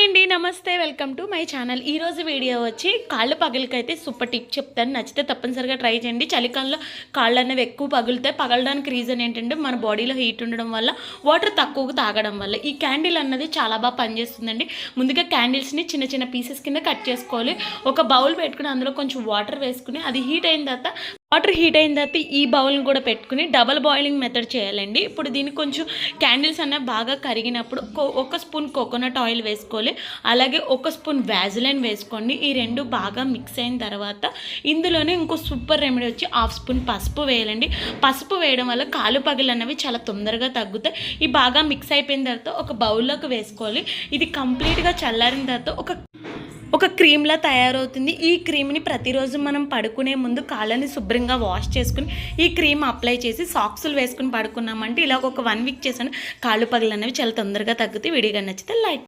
అండి నమస్తే welcome to my channel. ఈరోజు వీడియో వచ్చి కాళ్ళు పగిలికైతే సూపర్ టిప్ చెప్తాను. నచ్చితే తప్పనిసరిగా ట్రై చేయండి. చలికాలంలో కాళ్ళు అనేవి ఎక్కువ పగులుతాయి. పగలడానికి రీజన్ ఏంటంటే మన బాడీలో హీట్ ఉండడం వల్ల, వాటర్ తక్కువగా తాగడం వల్ల. ఈ క్యాండిల్ అన్నది చాలా బాగా పనిచేస్తుందండి. ముందుగా క్యాండిల్స్ని చిన్న చిన్న పీసెస్ కింద కట్ చేసుకోవాలి. ఒక బౌల్ పెట్టుకుని అందులో కొంచెం వాటర్ వేసుకుని అది హీట్ అయిన తర్వాత ఈ బౌల్ని కూడా పెట్టుకుని డబల్ బాయిలింగ్ మెథడ్ చేయాలండి. ఇప్పుడు దీనికి కొంచెం క్యాండిల్స్ అనేవి బాగా కరిగినప్పుడు ఒక స్పూన్ కోకోనట్ ఆయిల్ వేసుకోవాలి. అలాగే ఒక స్పూన్ వ్యాజిలైన్ వేసుకోండి. ఈ రెండు బాగా మిక్స్ అయిన తర్వాత ఇందులోనే ఇంకో సూపర్ రెమెడీ వచ్చి హాఫ్ స్పూన్ పసుపు వేయాలండి. పసుపు వేయడం వల్ల కాలు పగులు అనేవి చాలా తొందరగా తగ్గుతాయి. ఈ బాగా మిక్స్ అయిపోయిన తర్వాత ఒక బౌల్లోకి వేసుకోవాలి. ఇది కంప్లీట్గా చల్లారిన తర్వాత ఒక క్రీమ్లా తయారవుతుంది. ఈ క్రీమ్ని ప్రతిరోజు మనం పడుకునే ముందు కాళ్ళని శుభ్రంగా వాష్ చేసుకుని ఈ క్రీమ్ అప్లై చేసి సాక్సులు వేసుకుని పడుకున్నామంటే ఇలా ఒక 1 వీక్ చేసాను. కాళ్ళు పగులు అనేవి చాలా తొందరగా తగ్గుతాయి. వీడియో నచ్చితే లైక్